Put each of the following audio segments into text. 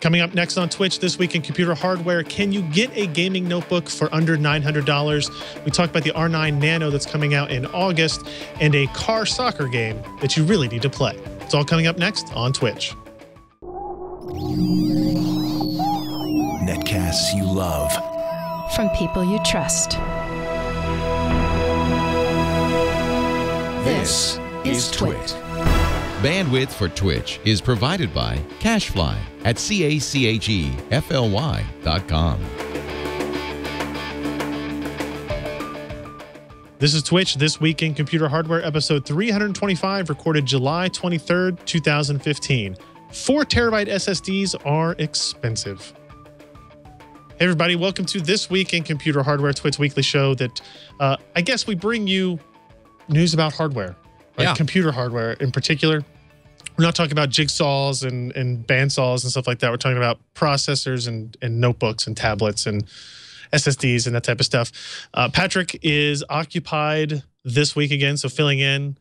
Coming up next on Twitch this week in computer hardware, can you get a gaming notebook for under $900? We talk about the R9 Nano that's coming out in August and a car soccer game that you really need to play. It's all coming up next on Twitch. Netcasts you love. From people you trust. This is Twitch. Bandwidth for Twitch is provided by CacheFly at CACHEFLY.com. This is Twitch This Week in Computer Hardware, episode 325, recorded July 23rd, 2015. 4 terabyte SSDs are expensive. Hey everybody, welcome to This Week in Computer Hardware, Twitch weekly show that I guess we bring you news about hardware, right? Yeah. Computer hardware in particular. We're not talking about jigsaws and bandsaws and stuff like that. We're talking about processors and notebooks and tablets and SSDs and that type of stuff. Patrick is occupied this week again, so filling in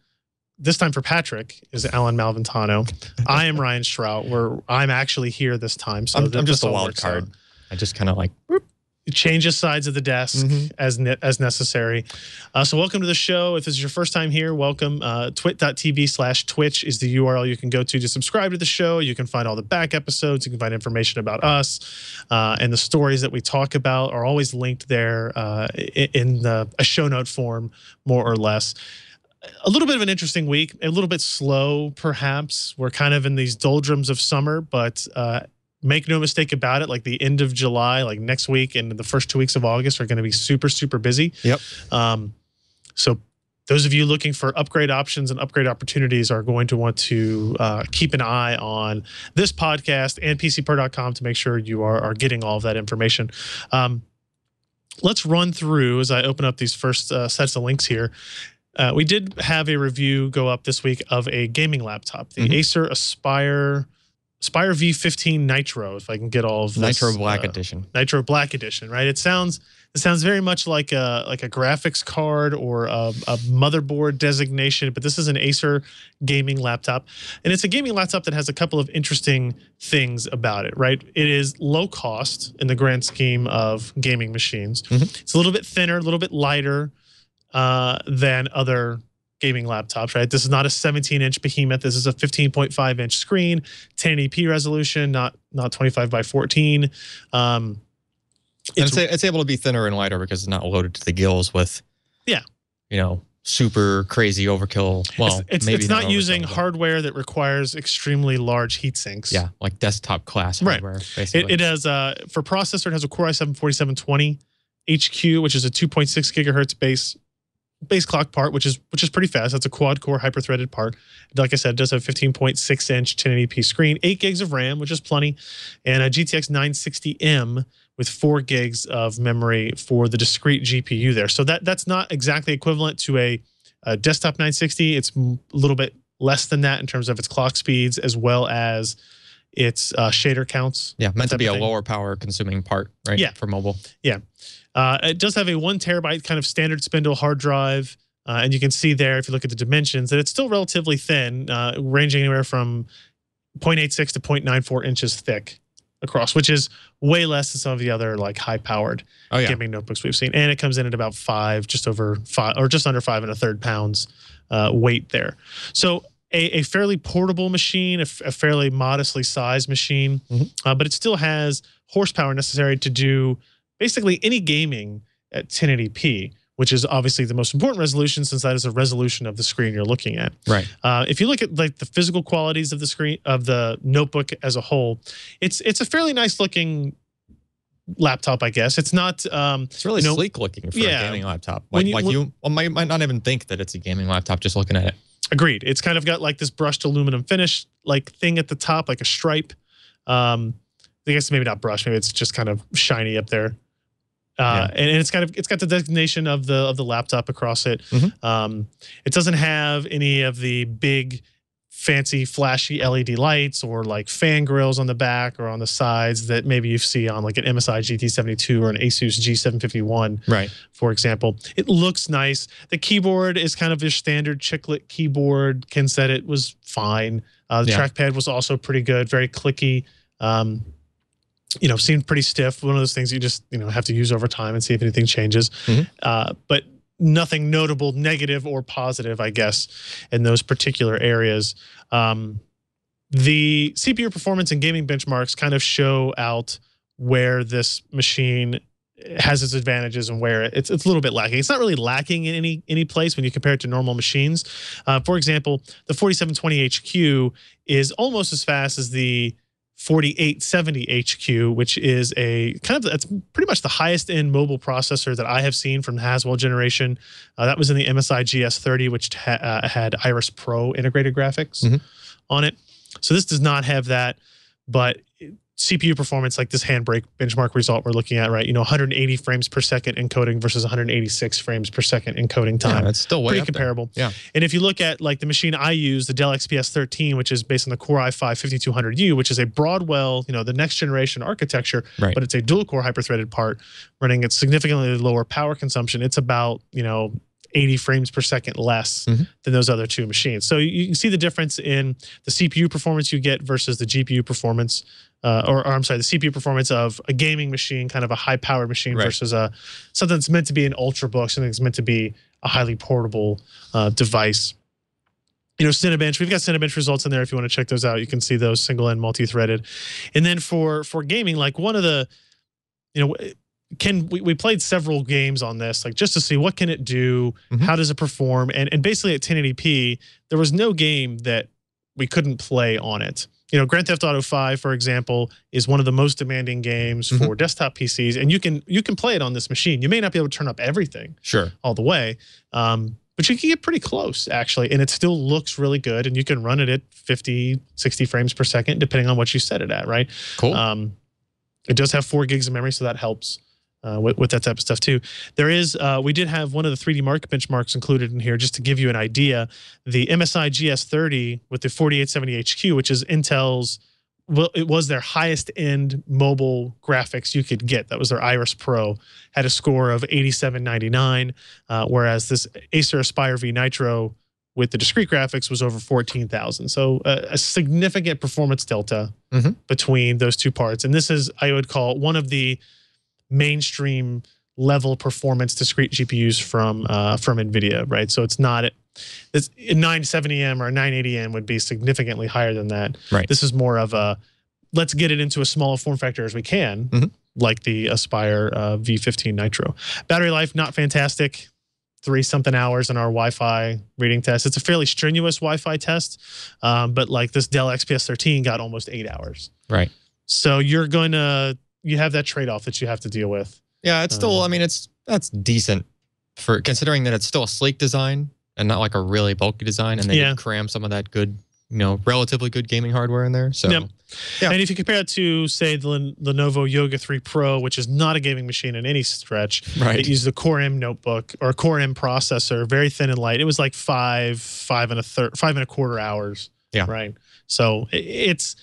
this time for Patrick is Alan Malventano. I am Ryan Strout. I'm actually here this time. So I'm just a wild card. I just kind of like whoop. Changes sides of the desk as necessary. So welcome to the show. If this is your first time here, welcome. twit.tv/Twitch is the URL you can go to subscribe to the show. You can find all the back episodes. You can find information about us. And the stories that we talk about are always linked there in a show note form, more or less. A little bit of an interesting week, a little bit slow, perhaps. We're kind of in these doldrums of summer, but make no mistake about it, like the end of July, like next week and the first 2 weeks of August are going to be super, super busy. Yep. So those of you looking for upgrade options and upgrade opportunities are going to want to keep an eye on this podcast and PCPer.com to make sure you are getting all of that information. Let's run through, as I open up these first sets of links here. We did have a review go up this week of a gaming laptop, the Acer Aspire V15 Nitro, if I can get all of this. Nitro Black Edition. Nitro Black Edition, right? It sounds very much like a graphics card or a motherboard designation, but this is an Acer gaming laptop. And it's a gaming laptop that has a couple of interesting things about it, right? It is low cost in the grand scheme of gaming machines. It's a little bit thinner, a little bit lighter than other gaming laptops, right? This is not a 17-inch behemoth. This is a 15.5-inch screen, 1080p resolution, not 25 by 14. It's able to be thinner and lighter because it's not loaded to the gills with, super crazy overkill. Well, it's not using hardware that requires extremely large heat sinks. Yeah, like desktop class hardware. Basically, it has for processor. It has a Core i7-4720 HQ, which is a 2.6 gigahertz base clock part, which is pretty fast. That's a quad core hyper-threaded part. Like I said, it does have a 15.6-inch 1080p screen, 8 gigs of RAM, which is plenty, and a GTX 960M with 4 gigs of memory for the discrete GPU there. So that's not exactly equivalent to a desktop 960. It's a little bit less than that in terms of its clock speeds as well as its shader counts. Yeah, meant to be a lower power consuming part, right? Yeah. For mobile. Yeah. It does have a 1 terabyte kind of standard spindle hard drive. And you can see there, if you look at the dimensions, that it's still relatively thin, ranging anywhere from 0.86 to 0.94 inches thick across, which is way less than some of the other like high-powered gaming notebooks we've seen. And it comes in at about just under 5 1/3 pounds weight there. So a fairly portable machine, a fairly modestly sized machine, but it still has horsepower necessary to do basically any gaming at 1080p, which is obviously the most important resolution since that is the resolution of the screen you're looking at. Right. If you look at like the physical qualities of the screen of the notebook as a whole, it's a fairly nice looking laptop, I guess. It's not. It's really sleek looking for a gaming laptop. You might not even think that it's a gaming laptop just looking at it. Agreed. It's kind of got like this brushed aluminum finish like thing at the top, like a stripe. I guess maybe not brushed. Maybe it's just kind of shiny up there. And it's got the designation of the laptop across it. It doesn't have any of the big fancy flashy LED lights or like fan grills on the back or on the sides that maybe you see on like an MSI GT72 or an Asus G751, right? For example. It looks nice. The keyboard is kind of your standard chiclet keyboard. Ken said it was fine. The trackpad was also pretty good, very clicky. seemed pretty stiff. One of those things you just, have to use over time and see if anything changes. But nothing notable, negative or positive, I guess, in those particular areas. The CPU performance and gaming benchmarks kind of show out where this machine has its advantages and where it's a little bit lacking. It's not really lacking in any place when you compare it to normal machines. For example, the 4720HQ is almost as fast as the 4870HQ, which is that's pretty much the highest end mobile processor that I have seen from the Haswell generation. That was in the MSI GS30, which had Iris Pro integrated graphics on it. So this does not have that, but CPU performance, like this Handbrake benchmark result we're looking at, right? 180 frames per second encoding versus 186 frames per second encoding time. Yeah, it's still way pretty comparable. There. Yeah. And if you look at like the machine I use, the Dell XPS 13, which is based on the Core i5-5200U, which is a Broadwell, the next generation architecture, but it's a dual core hyper-threaded part running at significantly lower power consumption. It's about, 80 frames per second less than those other two machines. So you can see the difference in the CPU performance you get versus the GPU performance, or I'm sorry, the CPU performance of a gaming machine, kind of a high-powered machine versus something that's meant to be an ultrabook, something that's meant to be a highly portable device. Cinebench, we've got Cinebench results in there if you want to check those out. You can see those single-end multi-threaded. And then for gaming, like one of the, we played several games on this, like just to see what can it do, how does it perform, and basically at 1080p, there was no game that we couldn't play on it. Grand Theft Auto 5, for example, is one of the most demanding games for desktop PCs, and you can play it on this machine. You may not be able to turn up everything, all the way, but you can get pretty close actually, and it still looks really good, and you can run it at 50, 60 frames per second, depending on what you set it at. Right? Cool. It does have 4 gigs of memory, so that helps. With that type of stuff too. There is, we did have one of the 3D Mark benchmarks included in here just to give you an idea. The MSI GS30 with the 4870HQ, which is Intel's, well, it was their highest end mobile graphics you could get. That was their Iris Pro, had a score of 8799, whereas this Acer Aspire V Nitro with the discrete graphics was over 14,000. So a significant performance delta between those two parts. And this is, I would call, one of the mainstream level performance discrete GPUs from NVIDIA, right? So it's not, this 970M or 980M would be significantly higher than that. Right. This is more of a, let's get it into a small form factor as we can, like the Aspire V15 Nitro. Battery life, not fantastic. 3-something hours in our Wi-Fi reading test. It's a fairly strenuous Wi-Fi test, but like this Dell XPS 13 got almost 8 hours. Right. So you have that trade-off that you have to deal with. Yeah, it's still, I mean, that's decent for considering that it's still a sleek design and not like a really bulky design, and they can cram some of that good, relatively good gaming hardware in there. So, yeah. And if you compare it to, say, the Lenovo Yoga 3 Pro, which is not a gaming machine in any stretch, it uses a Core M notebook or a Core M processor, very thin and light. It was like 5 and a quarter hours. Yeah. Right. So it's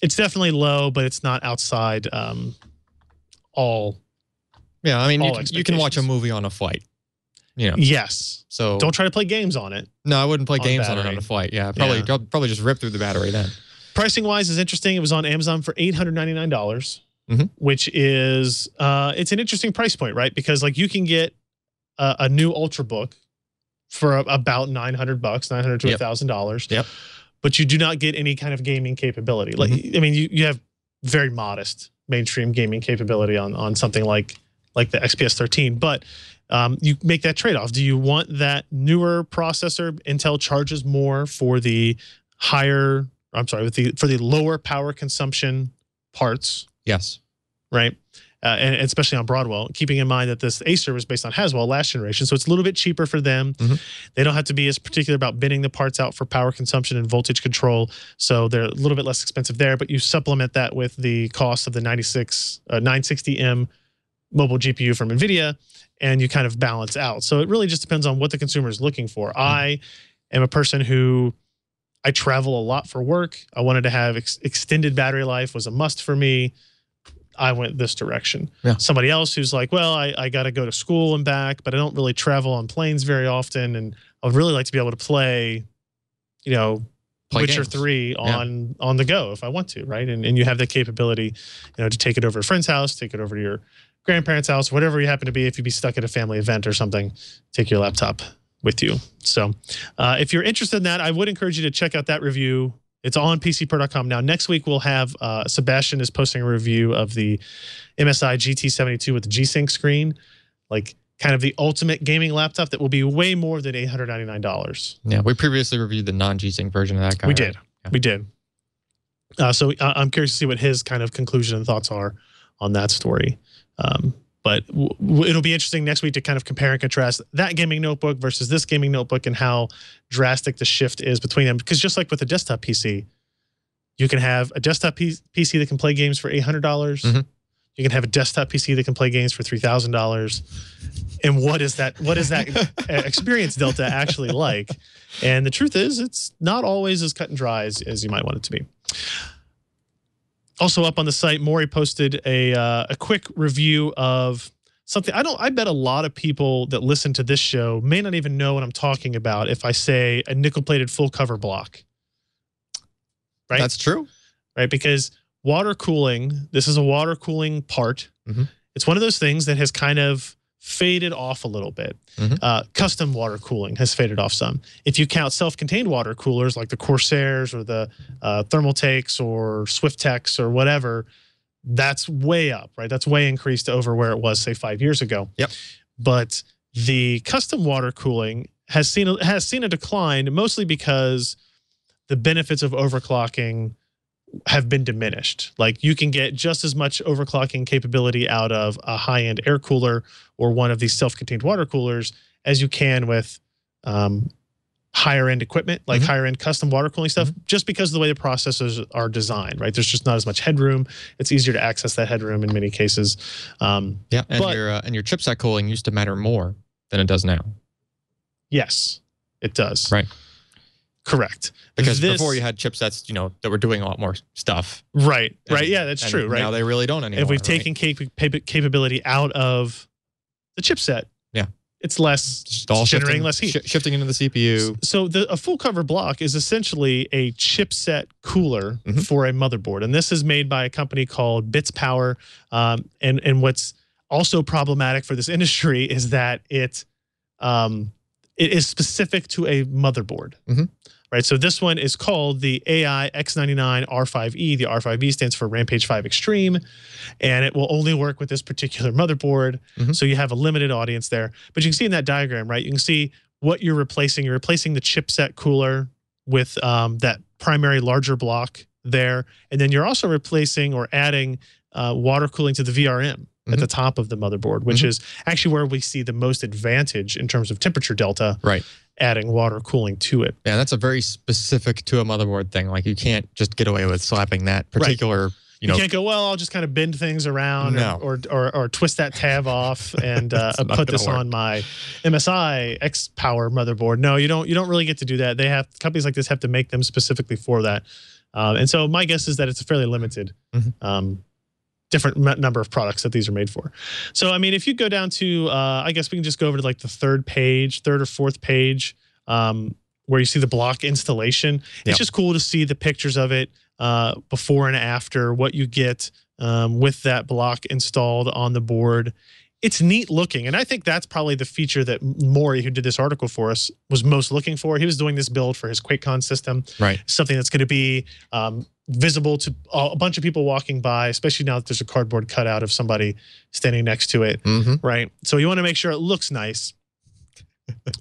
definitely low, but it's not outside all. Yeah, I mean, you can watch a movie on a flight. Yes. So don't try to play games on it. No, I wouldn't play games on it on a flight. Yeah, probably just rip through the battery then. Pricing wise is interesting. It was on Amazon for $899, which is it's an interesting price point, right? Because like you can get a new Ultrabook for about $900, $900 to $1,000. Yep. But you do not get any kind of gaming capability. Like I mean, you have very modest mainstream gaming capability on something like the XPS 13, but you make that trade-off. Do you want that newer processor? Intel charges more for the higher, I'm sorry, for the lower power consumption parts. Yes. Right. And especially on Broadwell, keeping in mind that this Acer was based on Haswell last generation. So it's a little bit cheaper for them. They don't have to be as particular about bidding the parts out for power consumption and voltage control. So they're a little bit less expensive there, but you supplement that with the cost of the 960M mobile GPU from NVIDIA, and you kind of balance out. So it really just depends on what the consumer is looking for. I am a person who, I travel a lot for work. I wanted to have extended battery life was a must for me. I went this direction. Yeah. Somebody else who's like, well, I got to go to school and back, but I don't really travel on planes very often, and I would really like to be able to play, play Witcher games. 3 on the go if I want to, right? And you have the capability, to take it over to a friend's house, take it over to your grandparents' house, whatever you happen to be. If you be stuck at a family event or something, take your laptop with you. So if you're interested in that, I would encourage you to check out that review. It's on PCPro.com now. Next week, we'll have Sebastian is posting a review of the MSI GT72 with the G-Sync screen, like kind of the ultimate gaming laptop that will be way more than $899. Yeah, we previously reviewed the non-G-Sync version of that guy. We did. Right? Yeah. We did. So I'm curious to see what his kind of conclusion and thoughts are on that story. But it'll be interesting next week to kind of compare and contrast that gaming notebook versus this gaming notebook and how drastic the shift is between them. Because just like with a desktop PC, you can have a desktop PC that can play games for $800. Mm-hmm. You can have a desktop PC that can play games for $3,000. And what is that experience delta actually like? And the truth is, it's not always as cut and dry as you might want it to be. Also up on the site, Maury posted a quick review of something. I bet a lot of people that listen to this show may not even know what I'm talking about if I say a nickel-plated full cover block. Right? That's true. Right? Because water cooling, this is a water cooling part. Mm-hmm. It's one of those things that has kind of faded off a little bit. Mm-hmm. Custom water cooling has faded off some. If you count self-contained water coolers like the Corsairs or the Thermaltakes or Swiftex or whatever, that's way up, right? That's way increased over where it was, say, 5 years ago. Yep. But the custom water cooling has seen a decline, mostly because the benefits of overclocking have been diminished. Like you can get just as much overclocking capability out of a high-end air cooler or one of these self-contained water coolers as you can with higher-end equipment, like mm-hmm. higher-end custom water cooling stuff, mm-hmm. just because of the way the processors are designed, right? There's just not as much headroom. It's easier to access that headroom in many cases. And your chipset cooling used to matter more than it does now. Yes, it does. Right. Correct. Because before you had chipsets, that were doing a lot more stuff. Right. Right. Yeah, that's true. Right. Now they really don't anymore. If we've taken capability out of the chipset, it's less generating less heat, shifting into the CPU. So a full cover block is essentially a chipset cooler mm-hmm. for a motherboard, and this is made by a company called Bits Power. And what's also problematic for this industry is that it is specific to a motherboard. Mm-hmm. Right, so this one is called the AI X99 R5E. The R5E stands for Rampage 5 Extreme, and it will only work with this particular motherboard. Mm-hmm. So you have a limited audience there. But you can see in that diagram, right, you can see what you're replacing. You're replacing the chipset cooler with that primary larger block there. And then you're also replacing or adding water cooling to the VRM mm-hmm. at the top of the motherboard, which mm-hmm. is actually where we see the most advantage in terms of temperature delta. Right. Adding water cooling to it. Yeah, that's a very specific to a motherboard thing. Like you can't just get away with slapping that particular, right. You can't go, well, I'll just kind of bend things around or twist that tab off and put this on my MSI X Power motherboard. No, you don't really get to do that. Companies like this have to make them specifically for that. And so my guess is that it's a fairly limited mm-hmm. Different number of products that these are made for. So, I mean, if you go down to, I guess we can just go over to like the third or fourth page where you see the block installation. It's just cool to see the pictures of it before and after, what you get with that block installed on the board. It's neat looking. And I think that's probably the feature that Maury, who did this article for us, was most looking for. He was doing this build for his QuakeCon system. Right. Something that's going to be visible to a bunch of people walking by, especially now that there's a cardboard cutout of somebody standing next to it. Mm-hmm. Right. So you want to make sure it looks nice.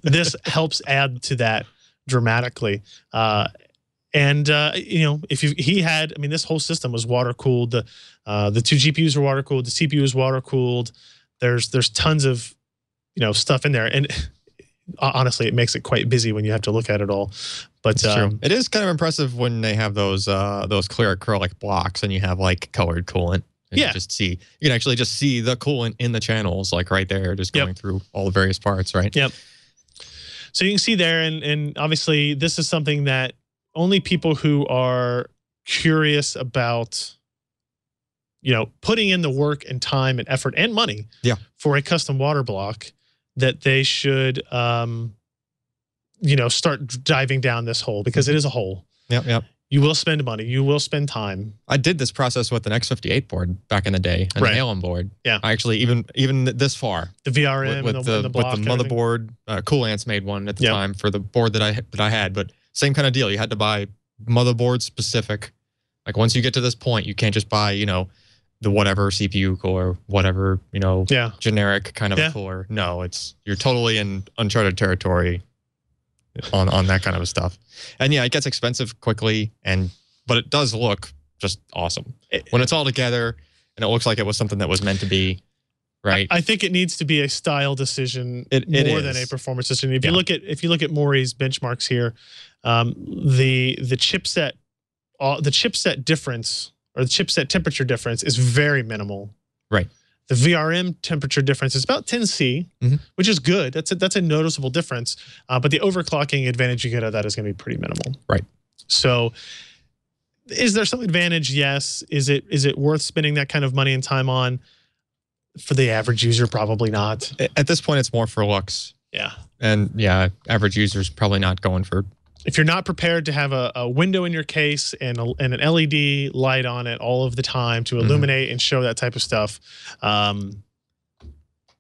This helps add to that dramatically. This whole system was water cooled. The two GPUs were water cooled. The CPU is water cooled. There's tons of stuff in there, and honestly, it makes it quite busy when you have to look at it all. But true. It is kind of impressive when they have those clear acrylic blocks and you have like colored coolant. And you can actually just see the coolant in the channels, like right there, just going through all the various parts, right? Yep. So you can see there, and obviously this is something that only people who are curious about putting in the work and time and effort and money for a custom water block, that they should, start diving down this hole, because it is a hole. Yep. You will spend money. You will spend time. I did this process with an X58 board back in the day, an Allen board. Yeah. I actually even this far. The VRM with and the block, with the motherboard. Coolants made one at the time for the board that I had, but same kind of deal. You had to buy motherboard specific. Like once you get to this point, you can't just buy the whatever CPU cooler, whatever generic kind of a cooler. No, you're totally in uncharted territory on that kind of stuff. And yeah, it gets expensive quickly, but it does look just awesome when it's all together and it looks like it was something that was meant to be. Right. I think it needs to be a style decision more than a performance decision. If you look at Maury's benchmarks here, the chipset difference or the chipset temperature difference is very minimal. Right. The VRM temperature difference is about 10C, which is good. That's a noticeable difference. But the overclocking advantage you get out of that is going to be pretty minimal. Right. So is there some advantage? Yes. Is it worth spending that kind of money and time on? For the average user, probably not. At this point, it's more for looks. Yeah. And yeah, average user's probably not going for. If you're not prepared to have a window in your case and an LED light on it all of the time to illuminate and show that type of stuff,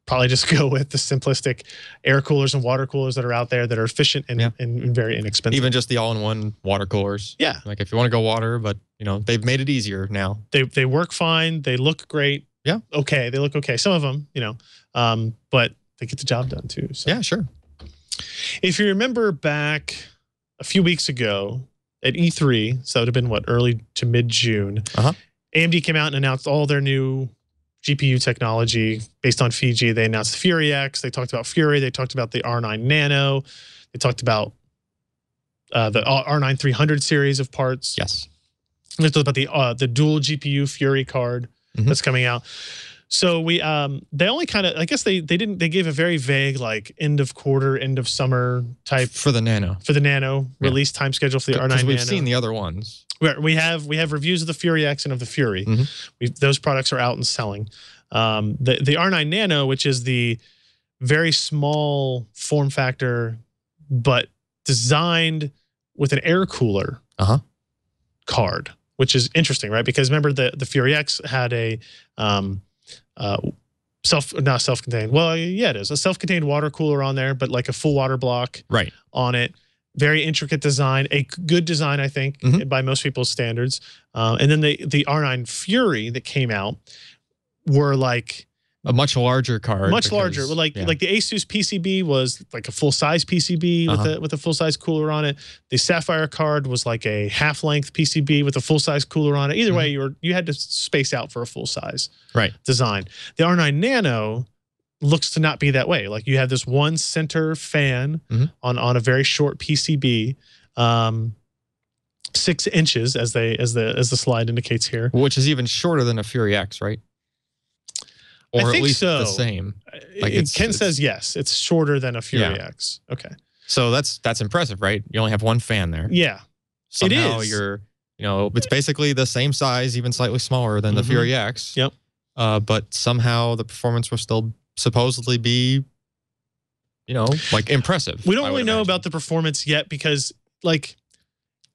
probably just go with the simplistic air coolers and water coolers that are out there that are efficient and very inexpensive. Even just the all-in-one water coolers. Yeah. Like if you want to go water, but they've made it easier now. They work fine. They look great. Yeah. Okay. They look okay. Some of them, but they get the job done too. So. Yeah, sure. If you remember back a few weeks ago at E3, so it would have been early to mid-June, AMD came out and announced all their new GPU technology based on Fiji. They announced the Fury X. They talked about Fury. They talked about the R9 Nano. They talked about the R9 300 series of parts. Yes. They talked about the dual GPU Fury card that's coming out. So they only kind of, I guess they gave a very vague end of quarter, end of summer type for the Nano release time schedule for the R9 Nano. We've seen the other ones. We have reviews of the Fury X and of the Fury. Those products are out and selling. The R9 Nano, which is the very small form factor, but designed with an air cooler card, which is interesting, right? Because remember the Fury X had a not self-contained. Well, yeah, it is a self-contained water cooler on there, but like a full water block on it. Very intricate design, a good design, I think, by most people's standards. And then the R9 Fury that came out were like a much larger card. Much larger. Like the Asus PCB was like a full-size PCB with a full-size cooler on it. The Sapphire card was like a half-length PCB with a full-size cooler on it. Either way, you had to space out for a full-size design. The R9 Nano looks to not be that way. Like you have this one center fan on a very short PCB, 6 inches as the slide indicates here, which is even shorter than a Fury X, right? Or at least the same. Ken says yes, it's shorter than a Fury X. Okay, so that's impressive, right? You only have one fan there. Yeah, somehow it is. It's basically the same size, even slightly smaller than the Fury X. Yep. But somehow the performance will still supposedly be, impressive. We don't really know about the performance yet because,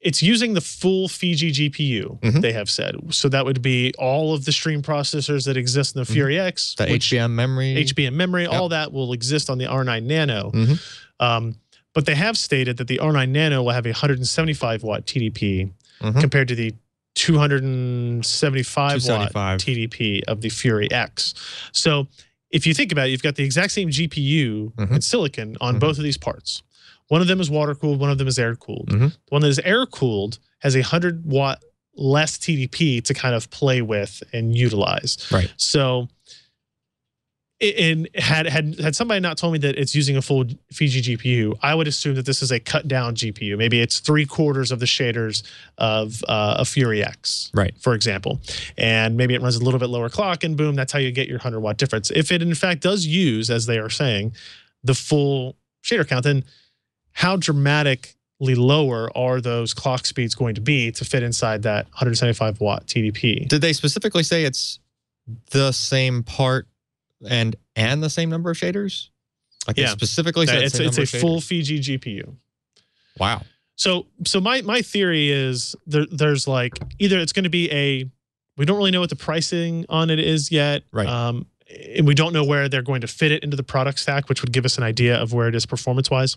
it's using the full Fiji GPU, they have said. So that would be all of the stream processors that exist in the Fury X. The HBM memory. All that will exist on the R9 Nano. But they have stated that the R9 Nano will have a 175-watt TDP compared to the 275-watt TDP of the Fury X. So if you think about it, you've got the exact same GPU and silicon on both of these parts. One of them is water-cooled, one of them is air-cooled. The one that is air-cooled has a 100-watt less TDP to kind of play with and utilize. Right. So had somebody not told me that it's using a full Fiji GPU, I would assume that this is a cut-down GPU. Maybe it's 3/4 of the shaders of a Fury X, for example. And maybe it runs a little bit lower clock, and boom, that's how you get your 100-watt difference. If it, in fact, does use, as they are saying, the full shader count, then how dramatically lower are those clock speeds going to be to fit inside that 175-watt TDP? Did they specifically say it's the same part and the same number of shaders? They specifically said it's a full Fiji GPU. Wow. So my theory is there's like either it's going to be we don't really know what the pricing on it is yet. Right. And we don't know where they're going to fit it into the product stack, which would give us an idea of where it is performance wise.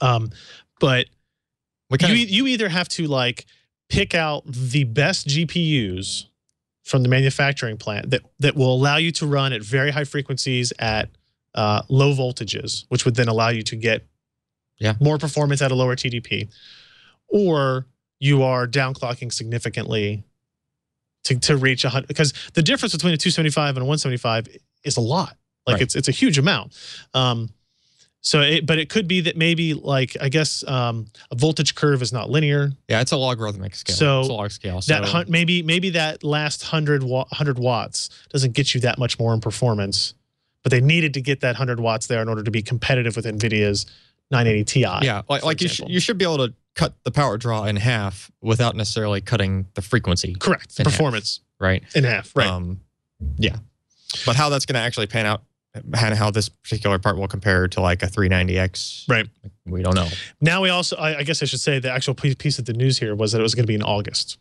But you either have to like pick out the best GPUs from the manufacturing plant that will allow you to run at very high frequencies at low voltages, which would then allow you to get more performance at a lower TDP, or you are downclocking significantly to reach 100, because the difference between a 275 and a 175 is a lot. Like it's a huge amount. But it could be that maybe like, I guess a voltage curve is not linear. Yeah, it's a logarithmic scale. So it's a log scale. So that maybe that last 100 watts doesn't get you that much more in performance, but they needed to get that 100 watts there in order to be competitive with NVIDIA's 980 Ti. Yeah, like you should be able to cut the power draw in half without necessarily cutting the frequency. Correct. The performance. Right. In half. Right. Yeah. But how that's going to actually pan out, and how this particular part will compare to like a 390X, right? We don't know. Now we also, I guess I should say, the actual piece of the news here was that it was going to be in August.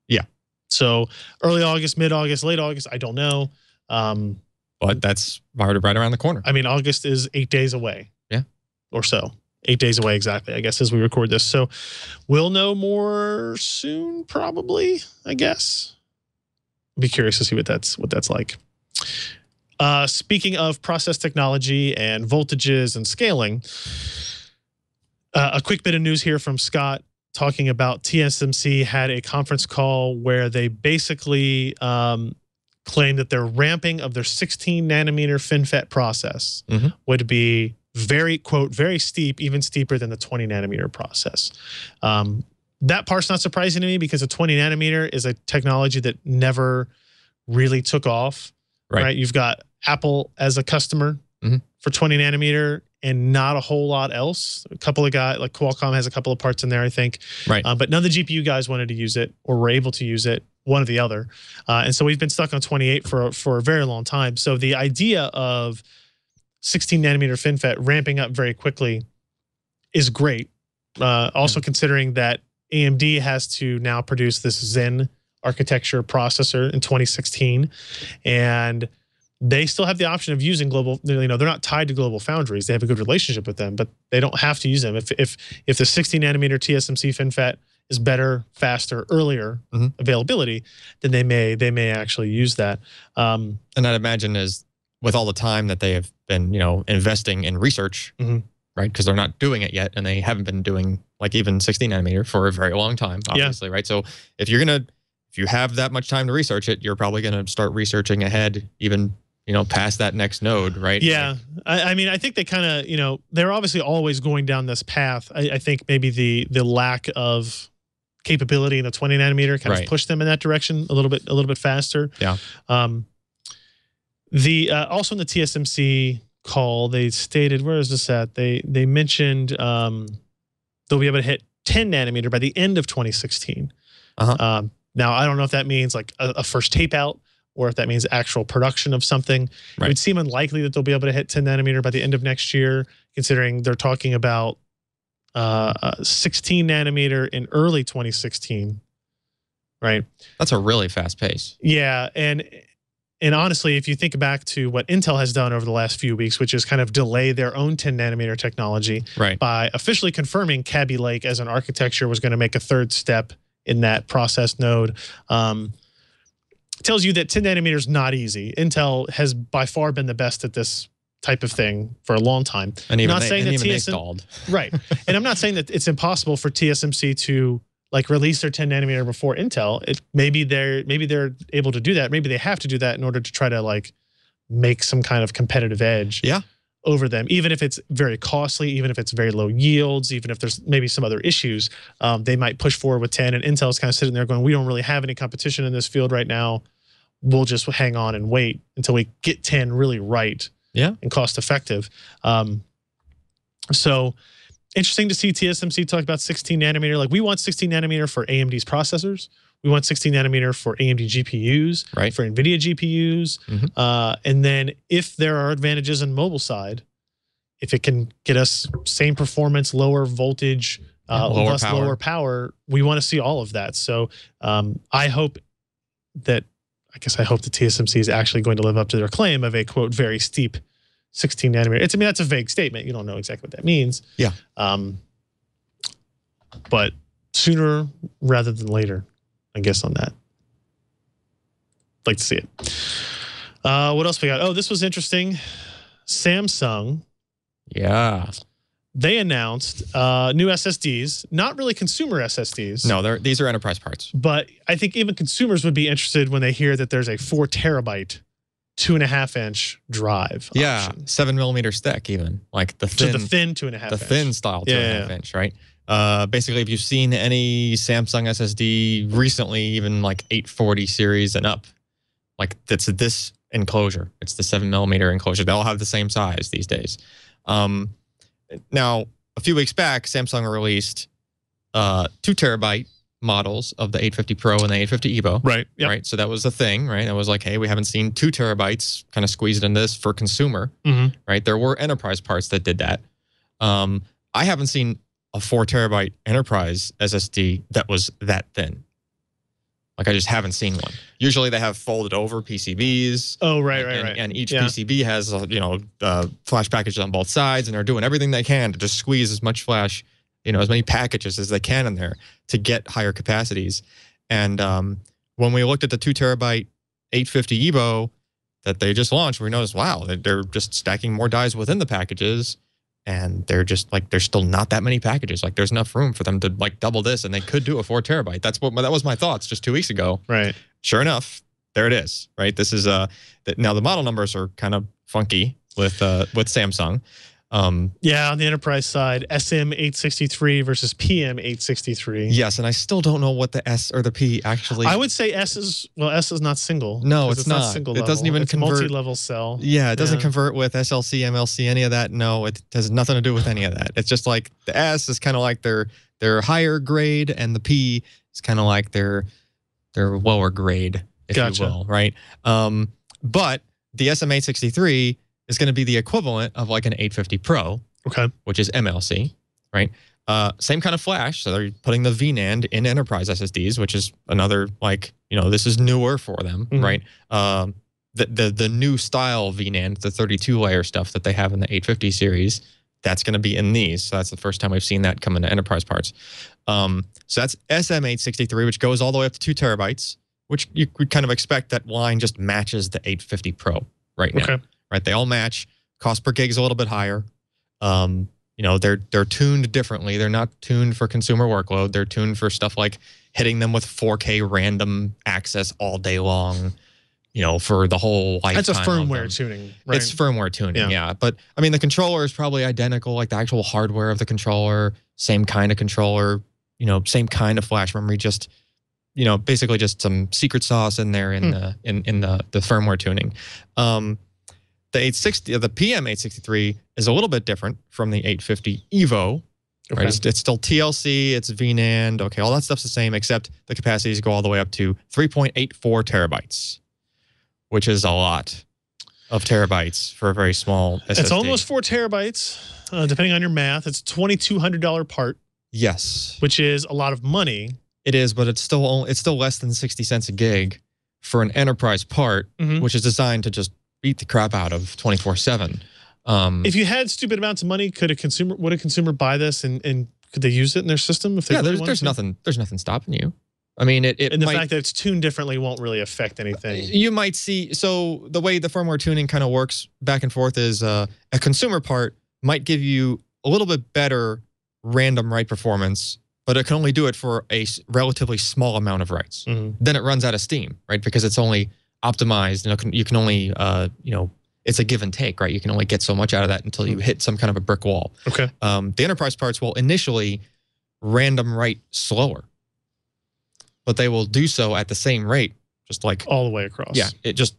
Yeah. So early August, mid-August, late August, I don't know. But that's right around the corner. I mean, August is 8 days away. Yeah. Or so. 8 days away exactly, I guess, as we record this. So we'll know more soon, probably, I guess. Be curious to see what that's like. Speaking of process technology and voltages and scaling, a quick bit of news here from Scott talking about TSMC had a conference call where they basically claimed that their ramping of their 16 nanometer FinFET process would be very, quote, very steep, even steeper than the 20 nanometer process. That part's not surprising to me because a 20 nanometer is a technology that never really took off. Right. You've got Apple as a customer for 20 nanometer and not a whole lot else. A couple of guys, like Qualcomm has a couple of parts in there, I think. Right. But none of the GPU guys wanted to use it or were able to use it, one or the other. And so we've been stuck on 28 for a very long time. So the idea of 16 nanometer FinFET ramping up very quickly is great. Also considering that AMD has to now produce this Zen architecture processor in 2016, and they still have the option of using global, they're not tied to global foundries. They have a good relationship with them, but they don't have to use them. If the 16 nanometer TSMC FinFET is better, faster, earlier availability, then they may actually use that. And I'd imagine is with all the time that they have been, investing in research, right? Because they're not doing it yet, and they haven't been doing like even 16 nanometer for a very long time, obviously, right? So if you have that much time to research it, you're probably going to start researching ahead, even past that next node, right? Yeah, I mean, I think they kind of, they're obviously always going down this path. I think maybe the lack of capability in the 20 nanometer kind of pushed them in that direction a little bit faster. Yeah. Also in the TSMC call, they stated, where is this at? They mentioned they'll be able to hit 10 nanometer by the end of 2016. Now, I don't know if that means like a first tape out or if that means actual production of something. It would seem unlikely that they'll be able to hit 10 nanometer by the end of next year, considering they're talking about 16 nanometer in early 2016, right? That's a really fast pace. Yeah, and honestly, if you think back to what Intel has done over the last few weeks, which is kind of delay their own 10 nanometer technology by officially confirming Kaby Lake as an architecture was going to make a third step in that process node, tells you that 10 nanometer is not easy. Intel has by far been the best at this type of thing for a long time. And even they stalled. Right. And I'm not saying that it's impossible for TSMC to like release their 10 nanometer before Intel. Maybe they're able to do that. Maybe they have to do that in order to try to like make some kind of competitive edge over them, even if it's very costly, even if it's very low yields, even if there's maybe some other issues. They might push forward with 10, and Intel's kind of sitting there going, we don't really have any competition in this field right now. We'll just hang on and wait until we get 10 really right and cost effective. So interesting to see TSMC talk about 16 nanometer. Like, we want 16 nanometer for AMD's processors. We want 16 nanometer for AMD GPUs, for NVIDIA GPUs. And then if there are advantages on mobile side, if it can get us same performance, lower voltage, lower power. We want to see all of that. So I hope that, I hope the TSMC is actually going to live up to their claim of a, quote, very steep 16 nanometer. That's a vague statement. You don't know exactly what that means. Yeah. But sooner rather than later, I guess, on that. Like to see it. What else we got? Oh, this was interesting. Samsung. Yeah. They announced new SSDs, not really consumer SSDs. No, these are enterprise parts. But I think even consumers would be interested when they hear that there's a 4 terabyte, 2.5-inch drive. Yeah, option. 7mm stick, even like the thin, so the thin 2.5. The thin style 2.5-inch, right? Basically, if you've seen any Samsung SSD recently, even like 840 series and up, like that's this enclosure. It's the 7mm enclosure. They all have the same size these days. Now, a few weeks back, Samsung released 2 terabyte models of the 850 Pro and the 850 Evo. Right. Yep. Right. So that was the thing, right? It was like, hey, we haven't seen 2 terabytes kind of squeezed in this for consumer, right? There were enterprise parts that did that. I haven't seen a 4 terabyte enterprise SSD that was that thin. Like, I just haven't seen one. Usually they have folded over PCBs. Oh, right. And each PCB has, flash packages on both sides, and they're doing everything they can to just squeeze as much flash, as many packages as they can in there to get higher capacities. And when we looked at the 2 terabyte 850 Evo that they just launched, we noticed, wow, they're just stacking more dies within the packages. And they're just like, there's still not that many packages. Like, there's enough room for them to like double this, and they could do a 4 terabyte. That was my thoughts just 2 weeks ago. Right. Sure enough, there it is. Right. This is now the model numbers are kind of funky with Samsung. Yeah, on the enterprise side, SM863 versus PM863. Yes, and I still don't know what the S or the P actually. I would say S is not single. No, it's not single. It doesn't even convert. Multi-level cell. Yeah, it doesn't convert with SLC, MLC, any of that. No, it has nothing to do with any of that. It's just like the S is kind of like their higher grade, and the P is kind of like their lower grade, if you will, right? But the SM863 is going to be the equivalent of like an 850 Pro, which is MLC, right? Same kind of flash. So they're putting the VNAND in enterprise SSDs, which is another, like, this is newer for them, right? The new style VNAND, the 32-layer stuff that they have in the 850 series, that's going to be in these. So that's the first time we've seen that come into enterprise parts. So that's SM863, which goes all the way up to 2 terabytes, which you could kind of expect that line just matches the 850 Pro right now. Right, they all match. Cost per gig is a little bit higher. They're tuned differently. They're not tuned for consumer workload. They're tuned for stuff like hitting them with 4K random access all day long. For the whole lifetime. That's a firmware tuning, right? It's firmware tuning, yeah. But I mean, the controller is probably identical. Like, the actual hardware of the controller, same kind of controller. Same kind of flash memory. Just basically just some secret sauce in there in the firmware tuning. The PM863 is a little bit different from the 850 Evo. Right? It's still TLC, it's VNAND, all that stuff's the same, except the capacities go all the way up to 3.84 terabytes, which is a lot of terabytes for a very small SSD. It's almost 4 terabytes, depending on your math. It's $2,200 part. Yes. Which is a lot of money. It is, but it's still less than 60 cents a gig for an enterprise part, which is designed to just beat the crap out of 24/7. If you had stupid amounts of money, would a consumer buy this and could they use it in their system? If they there's nothing stopping you. I mean, and the fact that it's tuned differently won't really affect anything. You might see. So the way the firmware tuning kind of works back and forth is a consumer part might give you a little bit better random write performance, but it can only do it for a relatively small amount of writes. Then it runs out of steam, right? Because it's only optimized, you can only, it's a give and take, right? You can only get so much out of that until you hit some kind of a brick wall. The enterprise parts will initially random write slower, but they will do so at the same rate, just like all the way across. Yeah, it just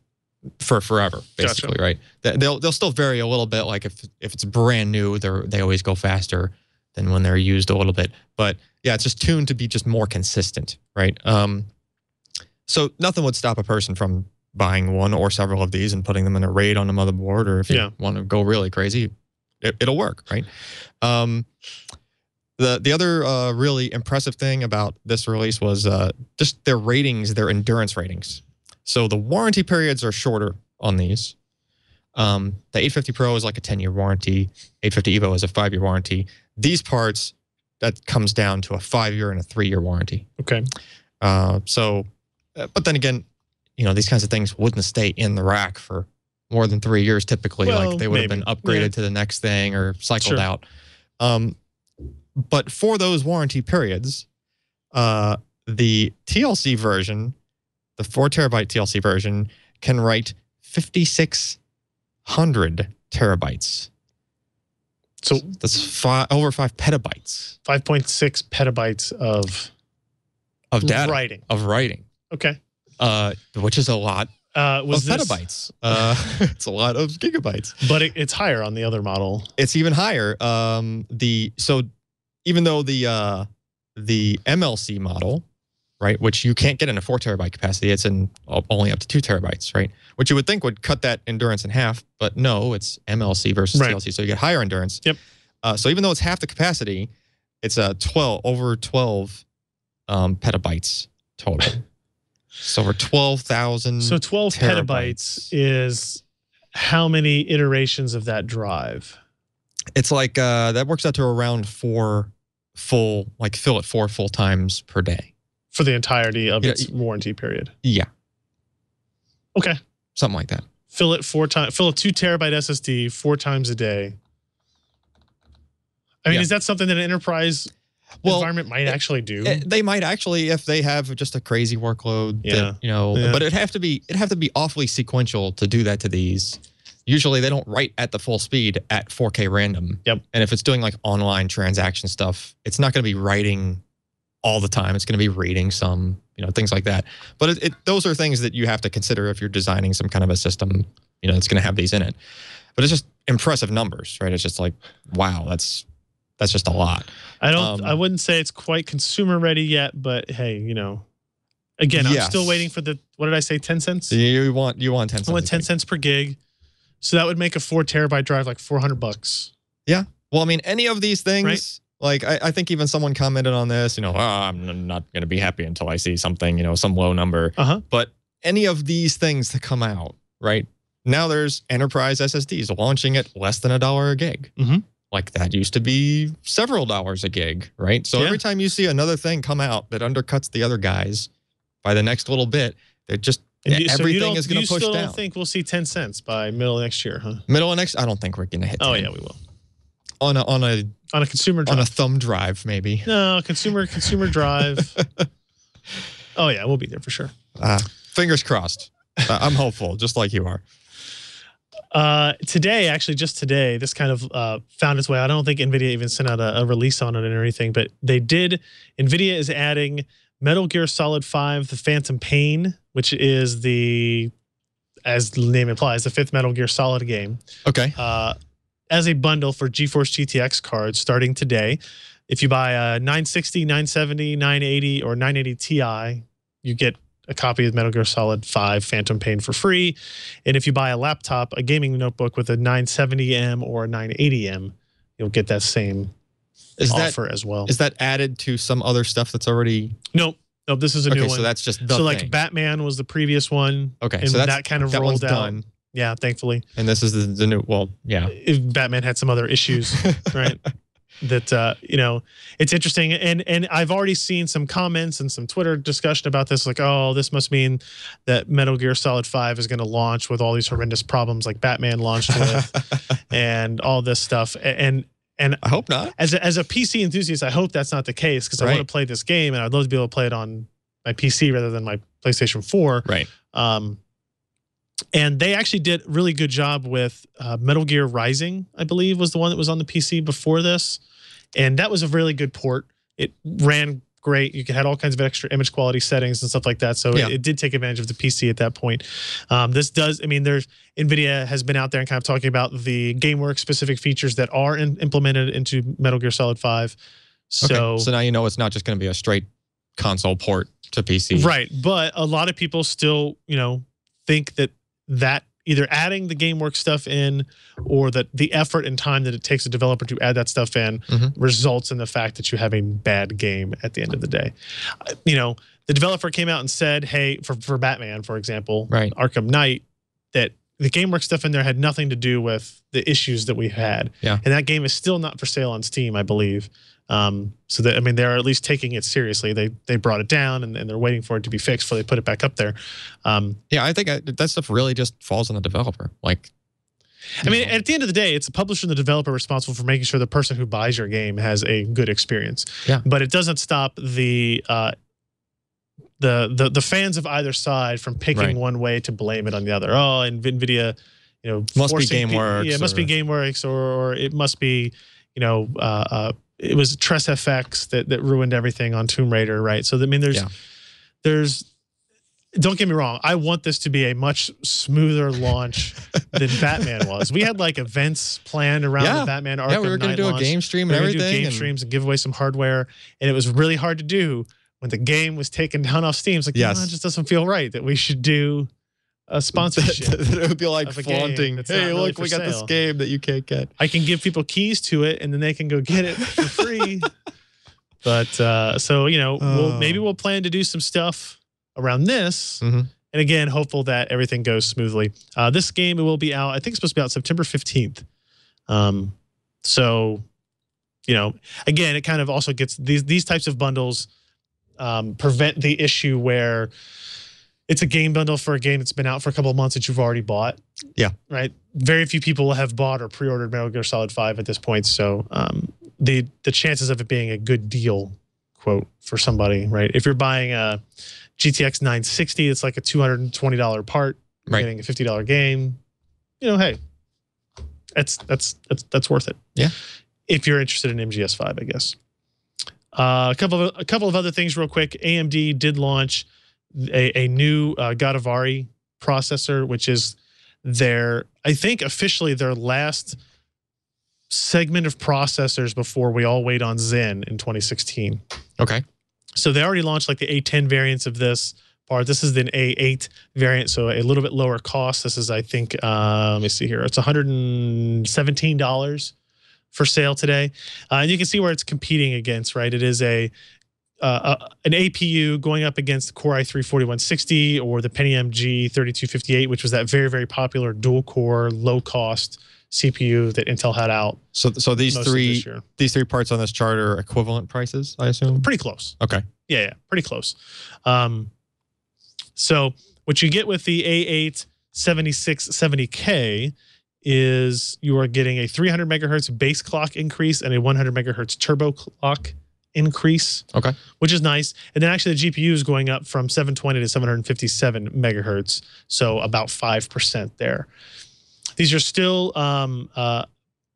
for forever, basically, right? They'll still vary a little bit. Like if it's brand new, they always go faster than when they're used a little bit. But yeah, it's just tuned to be just more consistent, right? So nothing would stop a person from buying one or several of these and putting them in a RAID on a motherboard, or if you want to go really crazy, it'll work, right? The other really impressive thing about this release was just their ratings, their endurance ratings. So the warranty periods are shorter on these. The 850 Pro is like a 10-year warranty. 850 Evo is a 5-year warranty. These parts, that comes down to a 5-year and a 3-year warranty. Okay. But then again, you know, these kinds of things wouldn't stay in the rack for more than 3 years typically. Well, like they would have been upgraded to the next thing or cycled out. But for those warranty periods, the TLC version, the 4 terabyte TLC version, can write 5,600 terabytes. So that's over 5 petabytes. 5.6 petabytes of data. Writing. Of writing. Okay. Which is a lot of petabytes. It's a lot of gigabytes. But it's higher on the other model. It's even higher. So even though the MLC model, right, which you can't get in a 4 terabyte capacity, it's in only up to 2 terabytes, right? Which you would think would cut that endurance in half, but no, it's MLC versus TLC, so you get higher endurance. Yep. So even though it's half the capacity, it's over 12 petabytes total. So over 12,000. So 12 petabytes is how many iterations of that drive? It's like that works out to around 4 full, like fill it 4 full times per day for the entirety of its warranty period. Yeah. Okay. Something like that. Fill it 4 times. Fill a 2 terabyte SSD 4 times a day. I mean, is that something that an enterprise environment might actually do? They might actually, if they have just a crazy workload. Yeah. But it'd have to be awfully sequential to do that to these. Usually they don't write at the full speed at 4K random. Yep. And if it's doing like online transaction stuff, it's not going to be writing all the time. It's going to be reading some, things like that. But those are things that you have to consider if you're designing some kind of a system, that's going to have these in it. But it's just impressive numbers, right? It's just like, wow, that's just a lot. I wouldn't say it's quite consumer ready yet, but hey, again, I'm still waiting for what did I say? 10 cents? You want 10 cents. I want 10 cents per gig. So that would make a 4 terabyte drive like $400. Yeah. Well, I mean, any of these things, like I think even someone commented on this, I'm not going to be happy until I see something, some low number. But any of these things that come out, right? Now there's enterprise SSDs launching at less than $1 a gig. Like that used to be several dollars a gig, right? So every time you see another thing come out that undercuts the other guys by the next little bit, it just everything is going to push down. You still don't think we'll see 10 cents by middle of next year, huh? Middle of next, I don't think we're going to hit 10. Oh yeah, we will. On a consumer drive. On a thumb drive, maybe. No, consumer drive. Oh yeah, we'll be there for sure. Fingers crossed. I'm hopeful, just like you are. Today, actually, just today, this kind of found its way. I don't think NVIDIA even sent out a release on it or anything, but they did. NVIDIA is adding Metal Gear Solid 5, The Phantom Pain, which is as the name implies, the 5th Metal Gear Solid game. Okay. As a bundle for GeForce GTX cards starting today. If you buy a 960, 970, 980, or 980 Ti, you get a copy of Metal Gear Solid 5 Phantom Pain for free. And if you buy a laptop, a gaming notebook with a 970M or a 980M, you'll get that same offer as well. Is that added to some other stuff that's already... Nope, this is a new one. Okay, so that's just the So thing. like Batman was the previous one. Okay, and so that kind of rolled out. Done. Yeah, thankfully. And this is the new, well, yeah. Batman had some other issues, right? That, it's interesting. And I've already seen some comments and some Twitter discussion about this. Like, oh, this must mean that Metal Gear Solid 5 is going to launch with all these horrendous problems like Batman launched with and all this stuff. And I hope not. As a PC enthusiast, I hope that's not the case because I want to play this game and I'd love to be able to play it on my PC rather than my PlayStation 4. Right. And they actually did a really good job with Metal Gear Rising, I believe, was the one that was on the PC before this. And that was a really good port. It ran great. You had all kinds of extra image quality settings and stuff like that. So it did take advantage of the PC at that point. NVIDIA has been out there and kind of talking about the GameWorks specific features that are implemented into Metal Gear Solid 5. So now you know it's not just going to be a straight console port to PC. Right. But a lot of people still, think that either adding the GameWorks stuff in, or that the effort and time that it takes a developer to add that stuff in results in the fact that you have a bad game at the end of the day. You know, the developer came out and said, hey, for Batman, for example, Arkham Knight, that the GameWorks stuff in there had nothing to do with the issues that we had. Yeah. And that game is still not for sale on Steam, I believe. So that, I mean, they're at least taking it seriously. They brought it down and they're waiting for it to be fixed before they put it back up there. Yeah, I think that stuff really just falls on the developer. Like, I mean, at the end of the day, it's the publisher and the developer responsible for making sure the person who buys your game has a good experience. Yeah. But it doesn't stop the fans of either side from picking one way to blame it on the other. Oh, and NVIDIA, you know, must be GameWorks. Yeah, it must be GameWorks, or it must be, you know, it was TressFX that ruined everything on Tomb Raider, right? So I mean, there's. Don't get me wrong. I want this to be a much smoother launch than Batman was. We had like events planned around the Batman Arkham Knight. Yeah, we were going to do a game stream and everything. Do game streams and give away some hardware, and it was really hard to do when the game was taken down off Steam. It's like, it just doesn't feel right that we should do a sponsorship. It would be like flaunting. Hey, really look, we got this game that you can't get. I can give people keys to it, and then they can go get it for free. But so, you know, maybe we'll plan to do some stuff around this. And again, hopeful that everything goes smoothly. This game, it will be out, I think it's supposed to be out September 15th. So, you know, again, it kind of also gets these types of bundles prevent the issue where it's a game bundle for a game that's been out for a couple of months that you've already bought. Yeah. Right. Very few people have bought or pre-ordered Metal Gear Solid 5 at this point. So the chances of it being a good deal, quote, for somebody, right? If you're buying a GTX 960, it's like a $220 part, getting a $50 game. You know, hey, that's worth it. Yeah. If you're interested in MGS5, I guess. A couple of other things real quick. AMD did launch a new Godavari processor, which is I think officially their last segment of processors before we all wait on Zen in 2016. Okay. So they already launched like the A10 variants of this part. This is an A8 variant, so a little bit lower cost. This is, I think, let me see here. It's $117 for sale today. And you can see where it's competing against, right? It is an APU going up against the Core i3-4160 or the Pentium G3258, which was that very, very popular dual-core, low-cost CPU that Intel had out. So these three parts on this chart are equivalent prices, I assume? Pretty close. Okay. Yeah, pretty close. So what you get with the A8 7670K is you are getting a 300 megahertz base clock increase and a 100 megahertz turbo clock increase. Okay. Which is nice. And then actually the GPU is going up from 720 to 757 megahertz. So about 5% there. These are still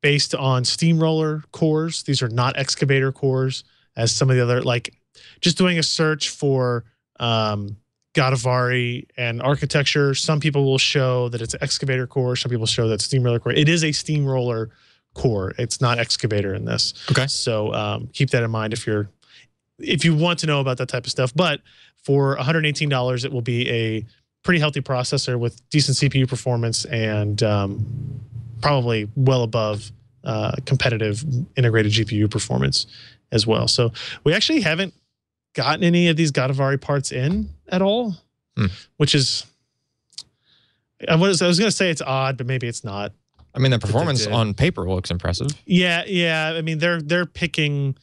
based on Steamroller cores. These are not excavator cores, as some of the other, like just doing a search for Godavari and architecture. Some people will show that it's an excavator core. Some people show that it's Steamroller core. It is a Steamroller core. It's not excavator in this. Okay. So keep that in mind if you want to know about that type of stuff. But for $118, it will be a pretty healthy processor with decent CPU performance and probably well above competitive integrated GPU performance as well. So we actually haven't gotten any of these Godavari parts in at all, which is, I was going to say it's odd, but maybe it's not. I mean, the performance on paper looks impressive. Yeah. I mean, they're picking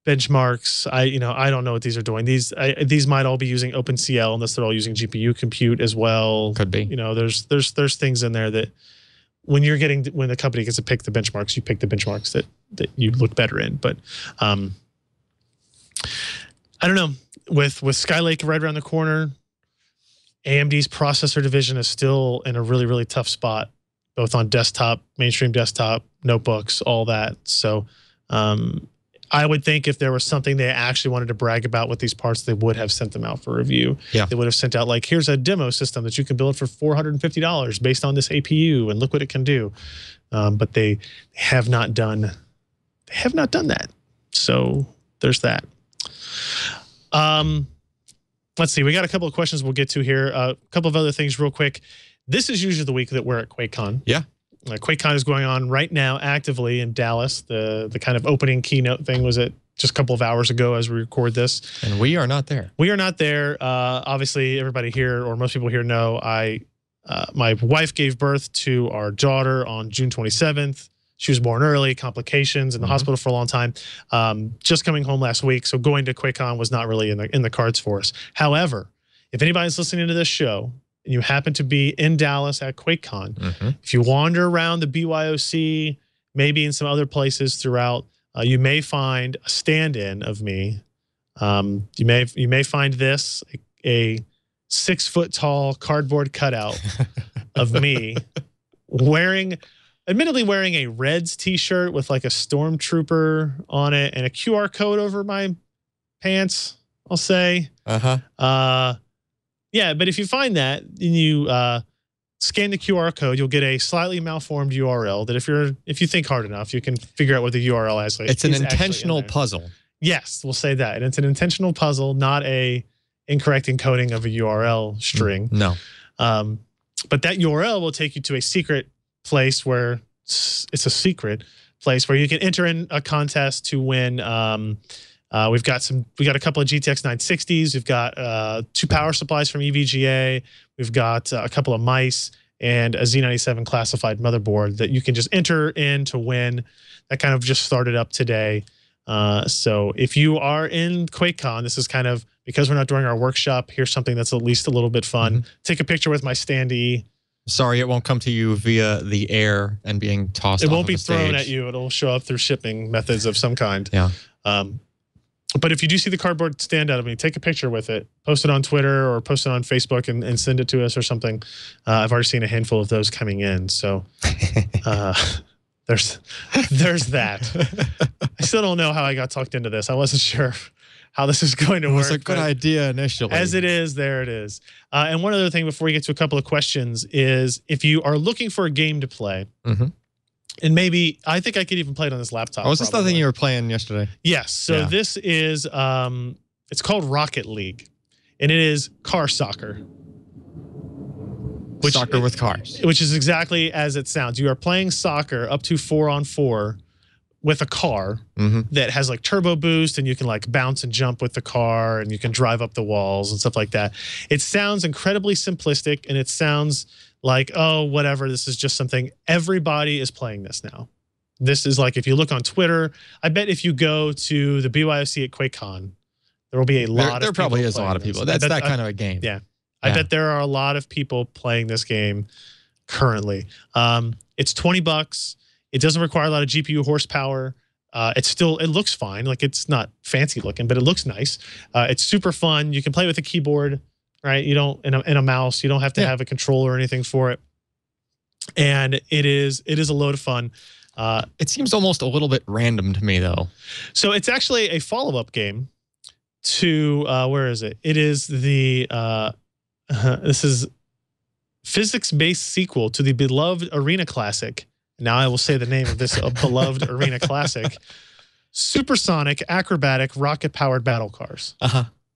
benchmarks. I don't know what these are doing. These might all be using OpenCL unless they're all using GPU compute as well. Could be. You know, there's things in there that when the company gets to pick the benchmarks, you pick the benchmarks that you look better in. But I don't know. With Skylake right around the corner, AMD's processor division is still in a really, really tough spot, both on desktop, mainstream desktop, notebooks, all that. So I would think if there was something they actually wanted to brag about with these parts, they would have sent them out for review. Yeah. They would have sent out like, here's a demo system that you can build for $450 based on this APU, and look what it can do. But they have not done that. So there's that. Let's see. We got a couple of questions we'll get to here. A couple of other things real quick. This is usually the week that we're at QuakeCon. Yeah. QuakeCon is going on right now actively in Dallas. The kind of opening keynote thing was at just a couple of hours ago as we record this. And we are not there. We are not there. Obviously, everybody here, or most people here know, my wife gave birth to our daughter on June 27th. She was born early, complications in the hospital for a long time. Just coming home last week, so going to QuakeCon was not really in the cards for us. However, if anybody's listening to this show and you happen to be in Dallas at QuakeCon, if you wander around the BYOC, maybe in some other places throughout, you may find a stand-in of me. You may find this, a 6-foot-tall cardboard cutout of me admittedly wearing a Reds t-shirt with like a stormtrooper on it and a QR code over my pants, I'll say. Yeah, but if you find that and you scan the QR code, you'll get a slightly malformed URL that if you think hard enough, you can figure out what the URL is. It's an intentional puzzle. Yes, we'll say that. And it's an intentional puzzle, not a incorrect encoding of a URL string. No. But that URL will take you to a secret place where it's a secret place where you can enter in a contest to win. We got a couple of GTX 960s. We've got 2 power supplies from EVGA. We've got a couple of mice and a Z97 classified motherboard that you can just enter in to win. That kind of just started up today. So if you are in QuakeCon, this is kind of, because we're not doing our workshop, here's something that's at least a little bit fun. Take a picture with my standee. Sorry, it won't come to you via the air and being tossed off It won't be the stage. thrown at you. It'll show up through shipping methods of some kind. Yeah. But if you do see the cardboard stand out of me, take a picture with it, post it on Twitter or post it on Facebook and send it to us or something. I've already seen a handful of those coming in. So there's that. I still don't know how I got talked into this. I wasn't sure how this is going to work. It was a good idea initially. As it is, there it is. And one other thing before we get to a couple of questions is if you are looking for a game to play, and maybe, I think I could even play it on this laptop. Was this the thing you were playing yesterday? Yes. So this is, it's called Rocket League, and it is car soccer. Soccer with cars. Which is exactly as it sounds. You are playing soccer up to 4-on-4 with a car that has like turbo boost, and you can like bounce and jump with the car, and you can drive up the walls and stuff like that. It sounds incredibly simplistic, and it sounds like, oh, whatever, this is just something. Everybody is playing this now. This is like, if you look on Twitter, I bet if you go to the BYOC at QuakeCon, there will be a lot of people. There probably is a lot of people. That's that kind of a game. Yeah. I bet there are a lot of people playing this game currently. It's $20. It doesn't require a lot of GPU horsepower. It looks fine. Like, it's not fancy looking, but it looks nice. It's super fun. You can play with a keyboard, right? You don't, in a mouse, you don't have to have a controller or anything for it. And it is a load of fun. It seems almost a little bit random to me, though. So it's actually a follow-up game to, where is it? It is the, this is physics-based sequel to the beloved Arena Classic. Now I will say the name of this beloved Arena Classic, Supersonic Acrobatic Rocket-Powered Battle Cars,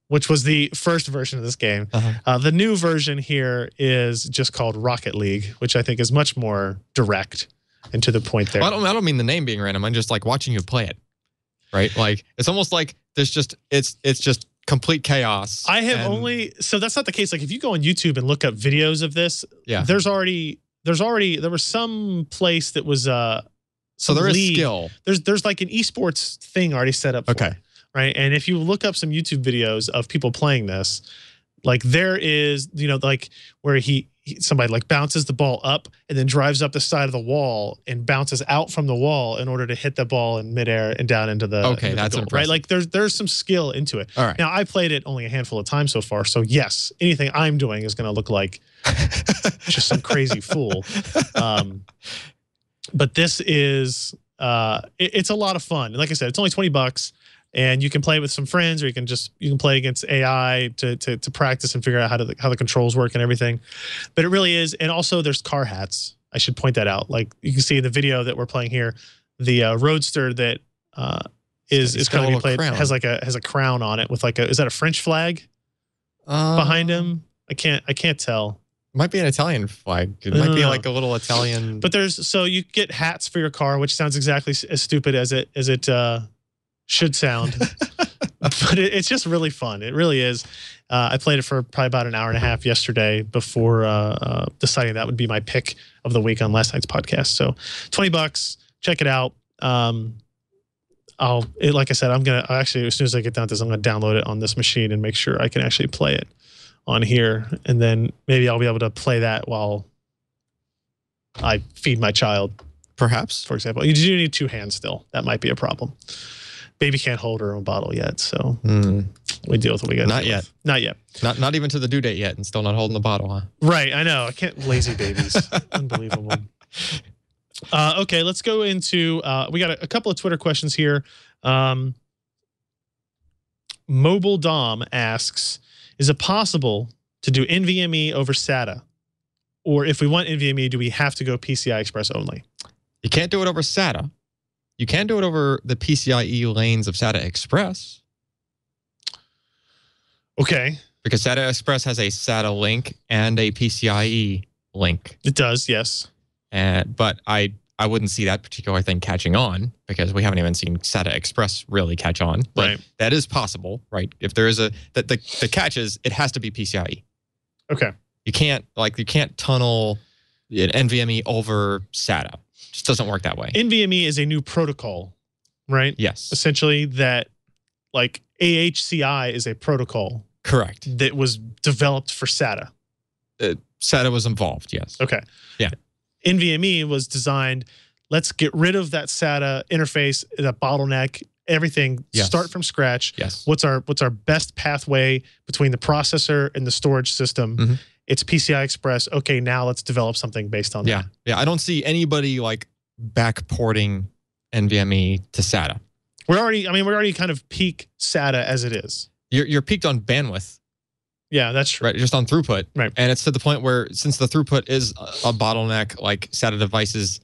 which was the first version of this game. The new version here is just called Rocket League, which I think is much more direct and to the point there. Well, I don't mean the name being random. I'm just like watching you play it, right? Like, it's almost like there's just, it's just complete chaos. I have so that's not the case. Like, if you go on YouTube and look up videos of this, there was some place that was so there is skill. There's like an esports thing already set up for it, right? And if you look up some YouTube videos of people playing this, like, there is, like, where somebody like bounces the ball up and then drives up the side of the wall and bounces out from the wall in order to hit the ball in midair and down into the that's goal, right? Like, there's some skill into it. All right. Now, I played it only a handful of times so far, so yes, anything I'm doing is going to look like just some crazy fool. But this is it's a lot of fun. And like I said, it's only $20. And you can play with some friends, or you can play against AI to practice and figure out how the controls work and everything. But it really is, and also there's car hats. I should point that out. Like, you can see in the video that we're playing here, the Roadster that is going to be played has a crown on it with like is that a French flag behind him? I can't tell. Might be an Italian flag. It might be like a little Italian. But so you get hats for your car, which sounds exactly as stupid as it should sound. But it's just really fun. It really is. I played it for probably about an hour and a half yesterday before deciding that would be my pick of the week on last night's podcast. So $20, check it out. Like I said, I'm gonna actually, as soon as I get done with this, I'm gonna download it on this machine and make sure I can actually play it on here, and then maybe I'll be able to play that while I feed my child. Perhaps, for example, you do need two hands still. That might be a problem. Baby can't hold her own bottle yet, so we deal with what we got. Not yet. Not yet. Not even to the due date yet, and still not holding the bottle, huh? Right. I know. I can't. Lazy babies. Unbelievable. Okay, let's go into. We got a couple of Twitter questions here. Mobile Dom asks, is it possible to do NVMe over SATA? Or if we want NVMe, do we have to go PCI Express only? You can't do it over SATA. You can do it over the PCIe lanes of SATA Express. Okay. Because SATA Express has a SATA link and a PCIe link. It does, yes. But I wouldn't see that particular thing catching on because we haven't even seen SATA Express really catch on. But right. That is possible, right? If there is the catch is it has to be PCIe. Okay. You can't tunnel an NVMe over SATA. It just doesn't work that way. NVMe is a new protocol, right? Yes. Essentially that like AHCI is a protocol. Correct. That was developed for SATA. SATA was involved, yes. Okay. Yeah. NVMe was designed, let's get rid of that SATA interface, that bottleneck, everything, yes. Start from scratch. Yes. What's our best pathway between the processor and the storage system? Mm-hmm. It's PCI Express. Okay, now let's develop something based on that. Yeah, I don't see anybody like backporting NVMe to SATA. We're already kind of peak SATA as it is. You're peaked on bandwidth. Yeah, that's true. Right, just on throughput. Right. And it's to the point where since the throughput is a bottleneck, like SATA devices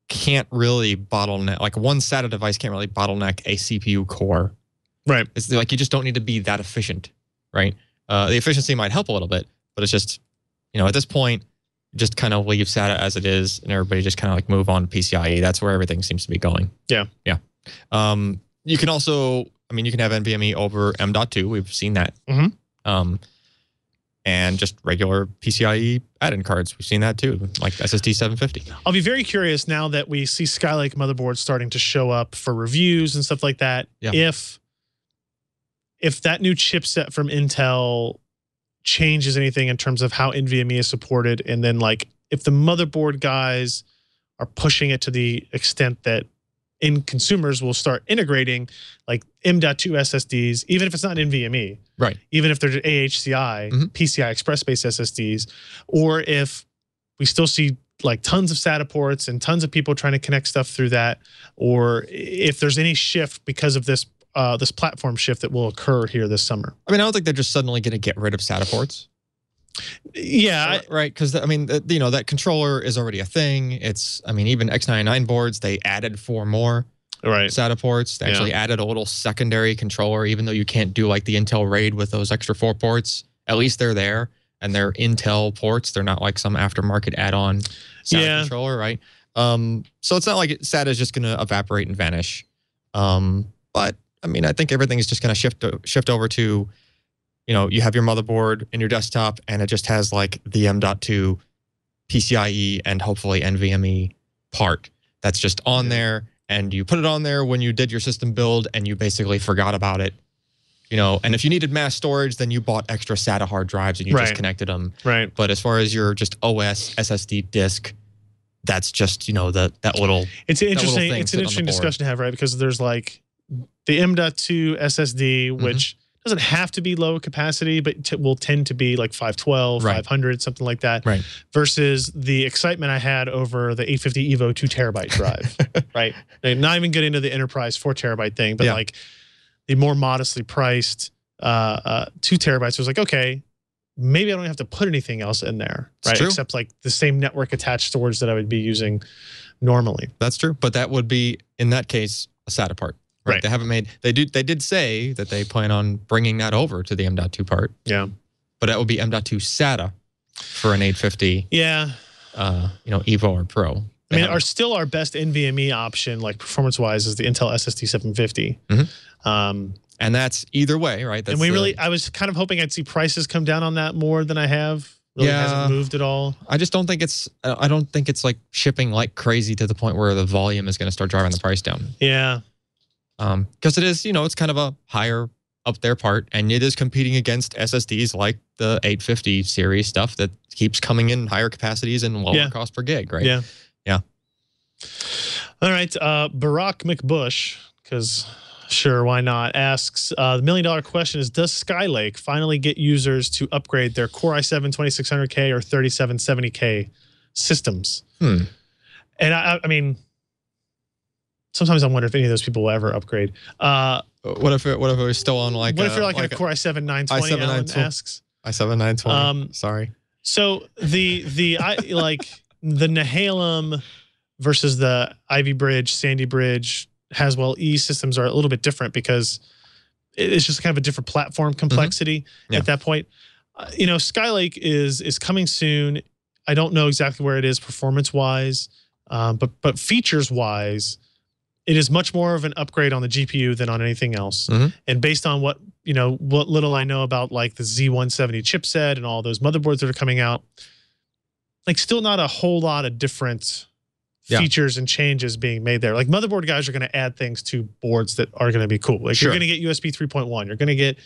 can't really bottleneck, like one SATA device can't really bottleneck a CPU core. Right. It's like you just don't need to be that efficient, right? The efficiency might help a little bit, but it's just, at this point, just kind of leave SATA as it is and everybody just kind of like move on to PCIe. That's where everything seems to be going. Yeah. Yeah. You can also, you can have NVMe over M.2. We've seen that. Mm-hmm. And just regular PCIe add-in cards. We've seen that too, like SSD 750. I'll be very curious now that we see Skylake motherboards starting to show up for reviews and stuff like that. Yeah. If that new chipset from Intel changes anything in terms of how NVMe is supported, and then like if the motherboard guys are pushing it to the extent that consumers will start integrating like M.2 SSDs, even if it's not NVMe, right? Even if they're AHCI, PCI Express-based SSDs, or if we still see like tons of SATA ports and tons of people trying to connect stuff through that, or if there's any shift because of this this platform shift that will occur here this summer. I don't think they're just suddenly going to get rid of SATA ports. Yeah. Right. Because, that controller is already a thing. It's, even X99 boards, they added 4 more SATA ports. They actually added a little secondary controller, even though you can't do like the Intel RAID with those extra 4 ports. At least they're there and they're Intel ports. They're not like some aftermarket add-on SATA controller, right? So it's not like SATA is just going to evaporate and vanish. But, I think everything is just going to shift over to, you have your motherboard in your desktop and it just has like the M.2 PCIe and hopefully NVMe part that's just on there, and you put it on there when you did your system build and you basically forgot about it. And if you needed mass storage, then you bought extra SATA hard drives and you just connected them. Right. But as far as your just OS SSD disk, that's just, that little It's an interesting discussion to have, right? Because there's like the M.2 SSD, which doesn't have to be low capacity, but will tend to be like 512, 500, something like that. Right. Versus the excitement I had over the 850 Evo 2 terabyte drive. Right. Not even getting into the enterprise 4 terabyte thing, but like the more modestly priced 2 terabytes was like, okay, maybe I don't have to put anything else in there, right? Except like the same network attached storage that I would be using normally. That's true. But that would be, in that case, a SATA part. Right. They haven't made, they did say that they plan on bringing that over to the M.2 part. Yeah. But that would be M.2 SATA, for an 850. Yeah. Evo or Pro. I mean, our best NVMe option, like performance-wise, is the Intel SSD 750. And that's either way, right? That's I was kind of hoping I'd see prices come down on that more than I have. Really hasn't moved at all. I just don't think it's. I don't think it's like shipping like crazy to the point where the volume is going to start driving the price down. Yeah. Because it is, it's kind of a higher up there part, and it is competing against SSDs like the 850 series stuff that keeps coming in higher capacities and lower cost per gig, right? Yeah. Yeah. All right. Barack McBush, because sure, why not, asks, the $1 million question is, does Skylake finally get users to upgrade their Core i7 2600K or 3770K systems? And I mean, sometimes I wonder if any of those people will ever upgrade. What if it was still on like? What if you're like a Core i7 920? i7 Alan asks. i7 920. Sorry. So the Nehalem versus the Ivy Bridge, Sandy Bridge, Haswell E systems are a little bit different because it's just kind of a different platform complexity at that point. Skylake is coming soon. I don't know exactly where it is performance wise, but features wise, it is much more of an upgrade on the GPU than on anything else. And based on what little I know about like the Z170 chipset and all those motherboards that are coming out, like still not a whole lot of different features and changes being made there. Like motherboard guys are going to add things to boards that are going to be cool. Like you're going to get USB 3.1. You're going to get,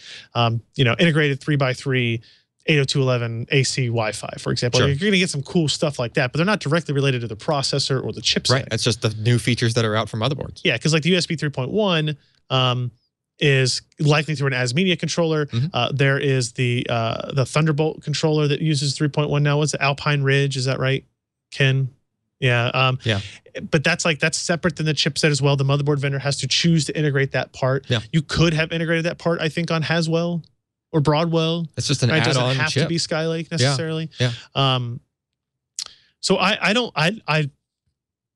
integrated 3x3 802.11 AC Wi-Fi, for example. You're going to get some cool stuff like that, but they're not directly related to the processor or the chipset. Right. It's just the new features that are out from motherboards. Yeah, because like the USB 3.1 is likely through an as media controller. There is the Thunderbolt controller that uses 3.1 now. What's the Alpine Ridge? Is that right, Ken? Yeah. But that's separate than the chipset as well. The motherboard vendor has to choose to integrate that part. Yeah. You could have integrated that part, I think, on Haswell or Broadwell. It's just an add-on. It doesn't have to be Skylake necessarily. Yeah. So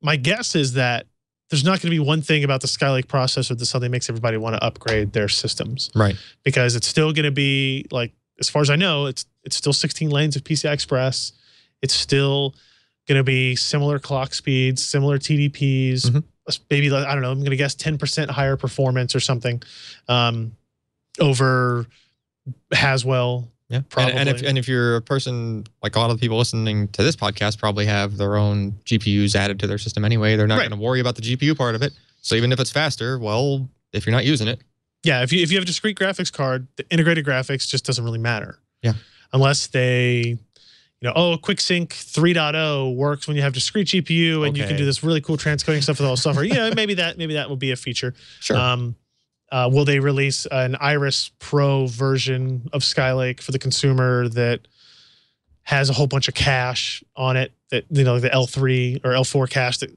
my guess is that there's not going to be one thing about the Skylake processor that suddenly makes everybody want to upgrade their systems. Right. Because it's still going to be like, as far as I know, it's still 16 lanes of PCI Express. It's still going to be similar clock speeds, similar TDPs, maybe, I don't know, I'm going to guess 10% higher performance or something over Haswell. Yeah, probably. And if you're a person, like a lot of the people listening to this podcast probably have their own GPUs added to their system anyway. They're not going to worry about the GPU part of it. So even if it's faster, well, if you're not using it. Yeah, if you have a discrete graphics card, the integrated graphics just doesn't really matter. Yeah. Unless they... QuickSync 3.0 works when you have discrete GPU and you can do this really cool transcoding stuff with all the software. Maybe that would be a feature. Sure. Will they release an Iris Pro version of Skylake for the consumer that has a whole bunch of cache on it? That the L3 or L4 cache, that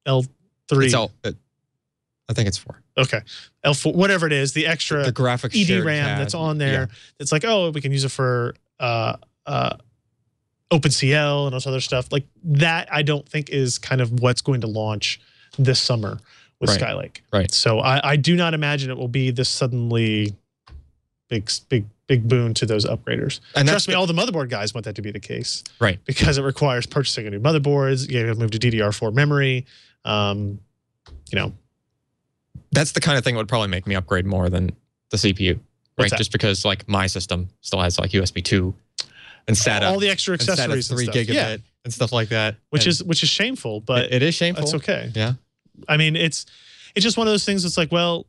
L3. I think it's 4. Okay, L4, whatever it is, the extra the graphics EDRAM that's on there. It's like, we can use it for OpenCL and all this other stuff like that. I don't think is kind of what's going to launch this summer with Skylake. Right. So I do not imagine it will be this suddenly big boon to those upgraders. And trust me, all the motherboard guys want that to be the case. Right. Because it requires purchasing a new motherboards. You have to move to DDR4 memory. That's the kind of thing that would probably make me upgrade more than the CPU. Right. Just because like my system still has like USB 2. And SATA, all the extra accessories, and 3 gigabit and stuff like that, which is shameful, but it is shameful. That's okay. Yeah, I mean it's just one of those things. It's like, well,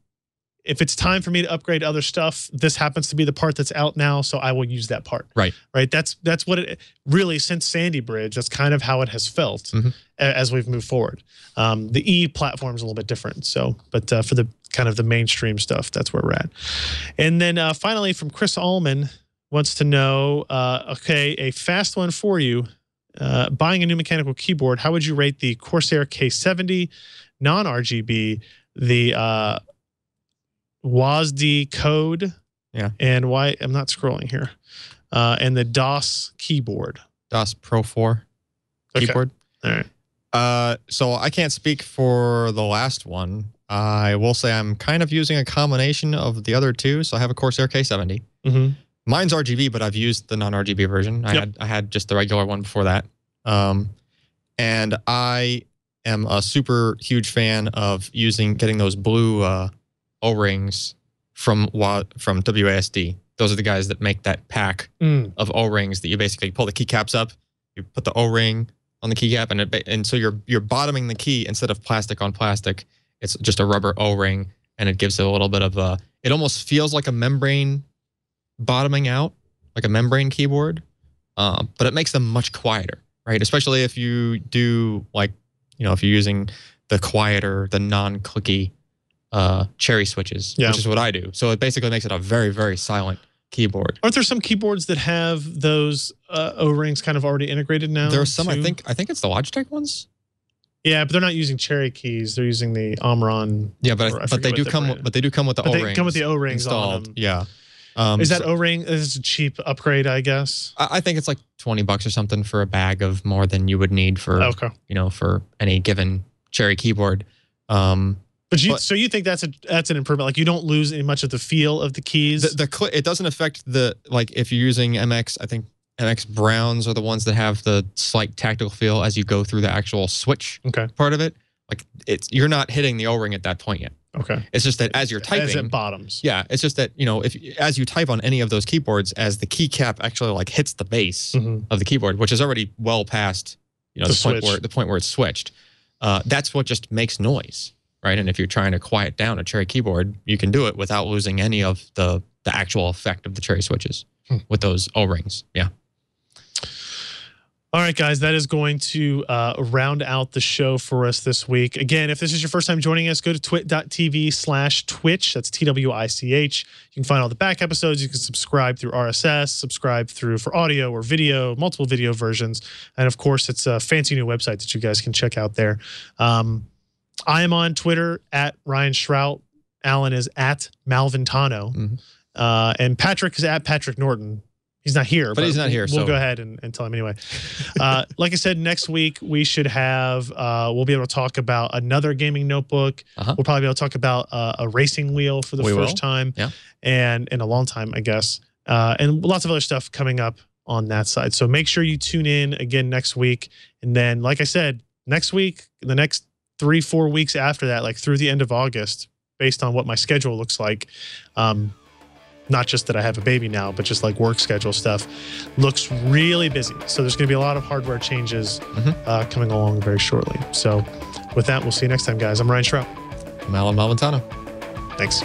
if it's time for me to upgrade other stuff, this happens to be the part that's out now, so I will use that part. Right. That's what it really, since Sandy Bridge. That's kind of how it has felt as we've moved forward. The E platform is a little bit different. So, but for the kind of the mainstream stuff, that's where we're at. And then finally, from Chris Allman. Wants to know, a fast one for you. Buying a new mechanical keyboard, how would you rate the Corsair K70, non-RGB, the WASD code, and why I'm not scrolling here, and the DOS keyboard. DOS Pro 4 keyboard. All right. So I can't speak for the last one. I will say I'm kind of using a combination of the other two. So I have a Corsair K70. Mine's RGB, but I've used the non-RGB version. I had just the regular one before that. And I am a super huge fan of getting those blue O-rings from WASD. Those are the guys that make that pack of O-rings that you basically pull the keycaps up, you put the O-ring on the keycap, and so you're bottoming the key instead of plastic on plastic. It's just a rubber O-ring, and it gives it a little bit of a. It almost feels like a membrane bottoming out, like a membrane keyboard, but it makes them much quieter, right? Especially if you do if you're using the quieter, the non-clicky cherry switches, which is what I do. So it basically makes it a very, very silent keyboard. Aren't there some keyboards that have those O-rings kind of already integrated now? There are some. too? I think it's the Logitech ones. Yeah, but they're not using cherry keys. They're using the Omron. Yeah, but they do come with the O-rings. They come with the O-rings installed. on them. Yeah. Is that O-ring? Is a cheap upgrade, I guess? I think it's like $20 or something for a bag of more than you would need for for any given cherry keyboard. So you think that's an improvement? Like you don't lose any much of the feel of the keys. It doesn't affect if you're using MX. I think MX Browns are the ones that have the slight tactile feel as you go through the actual switch part of it. Like you're not hitting the O-ring at that point yet. Okay. It's just that as you're typing, as it bottoms. Yeah, it's just that as you type on any of those keyboards, as the keycap actually like hits the base of the keyboard, which is already well past the point where it's switched. That's what just makes noise, right? And if you're trying to quiet down a cherry keyboard, you can do it without losing any of the actual effect of the cherry switches with those O-rings. Yeah. All right, guys, that is going to round out the show for us this week. Again, if this is your first time joining us, go to twit.tv/twitch. That's TWiCH. You can find all the back episodes. You can subscribe through RSS, subscribe for audio or video, multiple video versions. And of course, it's a fancy new website that you guys can check out there. I am on Twitter at Ryan Shrout. Alan is at Malventano. And Patrick is at Patrick Norton. He's not here. But he's not here. We'll go ahead and tell him anyway. Like I said, next week we should have, we'll be able to talk about another gaming notebook. We'll probably be able to talk about a racing wheel for the first time. Yeah. And in a long time, I guess. And lots of other stuff coming up on that side. So make sure you tune in again next week. And then, like I said, next week, the next 3-4 weeks after that, like through the end of August, based on what my schedule looks like, not just that I have a baby now, but just like work schedule stuff, looks really busy. So there's going to be a lot of hardware changes coming along very shortly. So with that, we'll see you next time, guys. I'm Ryan Shrout. I'm Alan Malventano. Thanks.